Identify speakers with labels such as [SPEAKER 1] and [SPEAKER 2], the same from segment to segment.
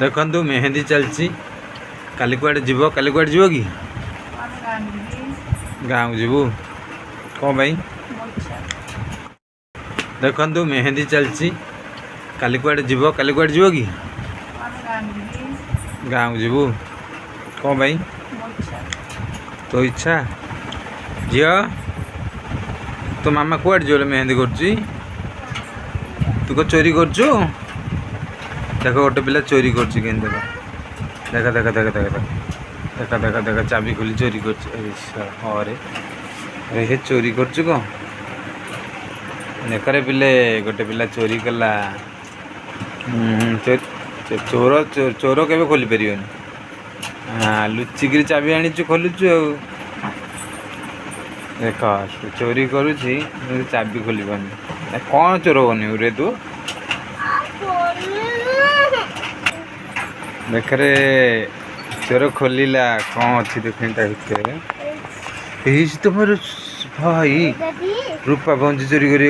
[SPEAKER 1] देखु मेहंदी चलती काली कुआडे जीव काली कुआडे जीव कि गाँव को जीवु कौन भाई देखु मेहंदी चलती काली कुआडे जीव काली कुआडे जीव कि गाँव को जीवु कौन भाई तो इच्छा झी तो मामा कुआडे जीव मेहंदी कर तू को चोरी कर देख गोटे पिला चोरी कर देखा देखा देखा देखा देखा देखा देखा चाबी खोली चोरी कर हे चोरी कर देखरे पिले गोटे पिला चोरी कला चोर चोर के खोली पार हाँ लुचिक चाबी आनी खोलुचु देख चोरी करुच्ची चाबी खोल पानी कौन चोर बन रे तू देखरे चोर खोलिला कौन अच्छी देखता भितर तुम भाई रूपा पाउंजी चोरी कर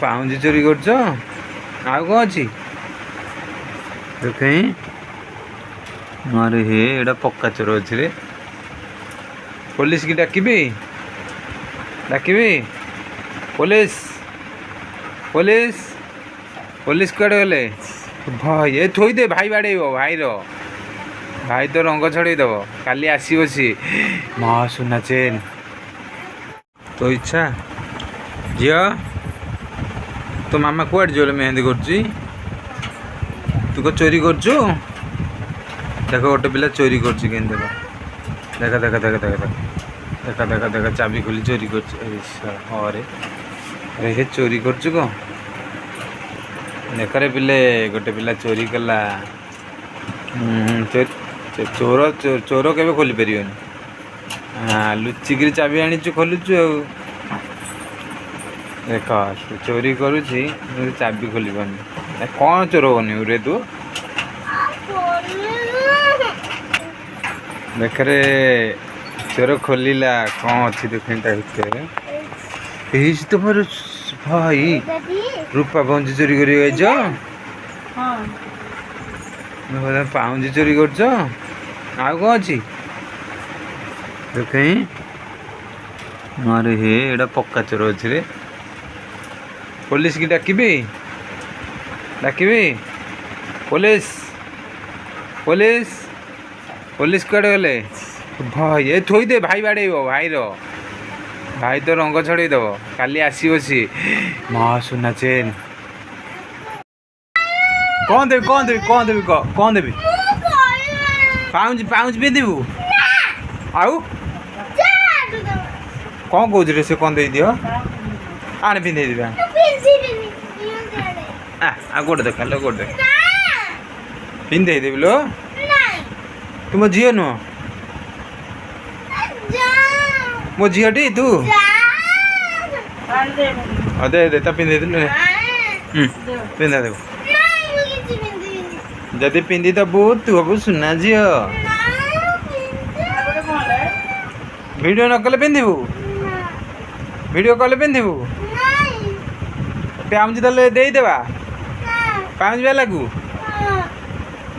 [SPEAKER 1] पाउंजी चोरी कर कौन अच्छी देख अरे हे एटा पक्का चोर अच्छी रे पुलिस की डाकिबी डाकिबी पुलिस पुलिस पुलिस कड़े गले भाई ये थोई दे भाई बाड़े भाई भाई तो रंग छड़े दब काली आसो सी माँ सुना चेन तो इच्छा झी तो मामा कुआडे जो मेहंदी कर तू को चोरी कर देख गोटे पिला चोरी कर देखा देखा देखा देखा देखा देखा देखा चाबी खोली चोरी कर हे चोरी कर देखरे पिले गोटे पिला चोरी कला चोर चोर के खोली पार हाँ लुचिक चाबी आनी खोलुचु देख चोरी करुच्ची चाबी खोल पानी कौन चोर बन रे तू देखरे चोर खोलिला कौन अच्छी देखता भितर तुम भाई रूपा पाउंजी चोरी कर पाउंजी चोरी कर कौन अच्छी देख अरे हे एटा पक्का चोर अच्छी रे पुलिस की डाकिबी डाकिबी पुलिस पुलिस पुलिस कड़े गले भाई ये थोई दे भाई बाड़े भाई भाई तो रंग छड़े दब काली आसो सी माँ सुना चेन कौन देवी कौन देवी कौन देवी कौन देवी पाउंज पाउंज पिंधु आउ कौन कौच रे से कौन दे दियो आने पिंधे दिबा आ गोटे देख लो गोटे पिंधे देवी लो तुम झील नुह मो झीटी तू दे दे तो पिंधे दिल पिंधा देव जदि पिंधि दबु तू हबु सुना झी वीडियो न कले पिंधु वीडियो कले पिंधु पाउंजी दे देदेवा पाउंज वाला को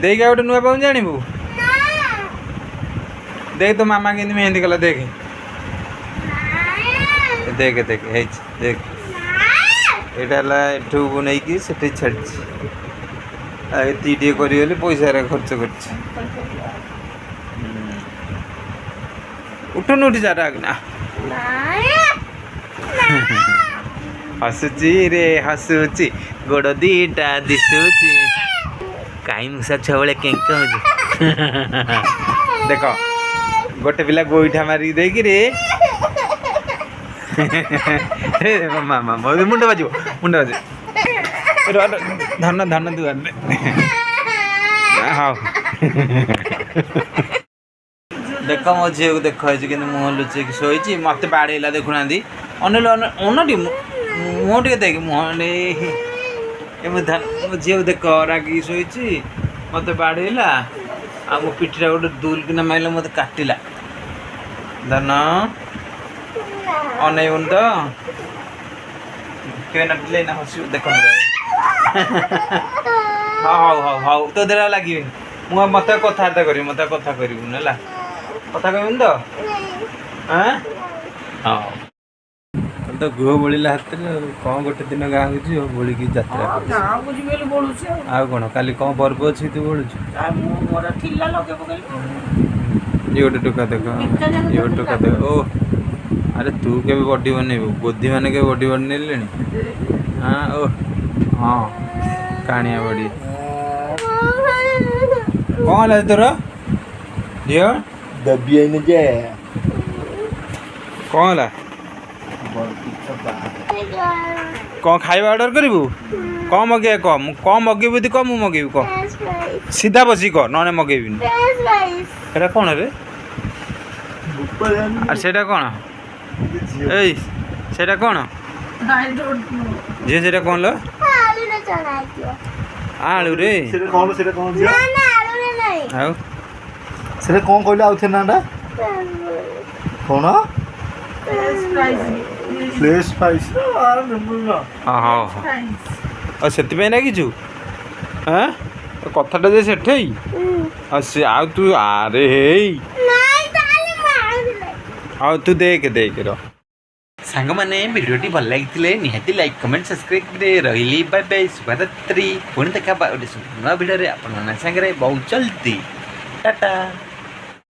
[SPEAKER 1] देख गोटे नुआ पाउंज जानबू देख तो मामा के मेहंदी कला देख देख देख देख यहाँ एठू नहीं कि से छाड़ी ये कर पैसा खर्च कर उठन उठी जा रहा हसुची रे हसुची गोड़ दीटा दिशुची कहीं मुसा छुआ केंक देख गोटे पिला गोईठा मारिक देकी रे मामा मुंड बाज मुंड बाज धन धन दुआर हाँ देख मो झील को देख कि मुह लुचेक शोची मत बाड़ेला देखुना अनिल अनटी मुह टे देख मुह मो झील देख रागी शोची मत बाड़ेला आ मो पिठा गोटे दुल किना मारे मत काटिला धन अनैबन तो के ना हस देख ହଉ ହଉ ହଉ ତୋ ଦେହରେ ଆଉ ଲାଗିବେନି ମୁଁ ମତେ କଥାବାର୍ତ୍ତା କରିବି ମତେ କଥା କରିବୁନି ହେଲା କଥା କହିବୁନି ତ ଆଁ ହଉ ତ ଗୁହ ବୋଳିଲା ହାତରେ କ'ଣ ଗୋଟେ ଦିନ ଗାଁକୁ ଯିବ ବୋଳିକି ଯାତ୍ରା ଆଉ କ'ଣ କାଲି କ'ଣ ପର୍ବ ଅଛି ତୁ ବୋଳୁଛୁ ଇଏ ଗୋଟେ ଟୋକା ଦେଖ ଇଏ ଗୋଟେ ଟୋକା ଦେଖ ଓ ଆରେ ତୁ କେବେ ବଡି ବନେଇବୁ ବୋଧି ମାନେ କେବେ ବଡି ବନେଇଲେଣି ହଁ ଓ ହଁ କାଣିଆ ବଡି କ'ଣ ହେଲା ତୋର ଝିଅ
[SPEAKER 2] ଦବି ଆଇନି ଯେ
[SPEAKER 1] କ'ଣ ହେଲା କ'ଣ ଖାଇବା ଅର୍ଡ଼ର କରିବୁ କ'ଣ ମଗେଇବା କହ ମୁଁ କ'ଣ ମଗେଇବୁ ଯଦି କହ ମୁଁ ମଗେଇବି କହ ସିଧା ବସିକି କହ ନହେଲେ ମଗେଇବିନି ସେଇଟା କ'ଣ ରେ ଆରେ ସେଇଟା କ'ଣ ଏଇ ସେଇଟା କ'ଣ ଝିଅ ସେଇଟା କ'ଣ ଲ ଆଳୁରେ
[SPEAKER 2] ଆଉ ସେଟା କ'ଣ କହିଲେ ଆଉ ଥେ ନାଟା କ'ଣ ଫ୍ରେଶ୍ ଫ୍ରାଇସ୍
[SPEAKER 1] ହଉ ଆଉ ସେଥିପାଇଁ ଡାକିଛୁ ହଁ କଥାଟା ଯେ ସେଠେଇ ଆଉ ସେ ଆଉ ତୁ ଆରେ ହେଇ ଆଉ ତୁ ଦେଖେ ର ସାଙ୍ଗମାନେ ଭିଡ଼ିଓଟି ଭଲ ଲାଗିଥିଲେ ନିହାତି ଲାଇକ୍ କମେଣ୍ଟ ସବସ୍କ୍ରାଇବ୍ରେ ରହିଲି ବାଏ ବାଏ ଶୁଭରାତ୍ରି ପୁଣି ଦେଖା ଗୋଟେ ନୂଆ ଭିଡ଼ିଓରେ ଆପଣମାନଙ୍କ ସାଙ୍ଗରେ ବହୁତ ଜଲ୍ଦି ଟାଟା।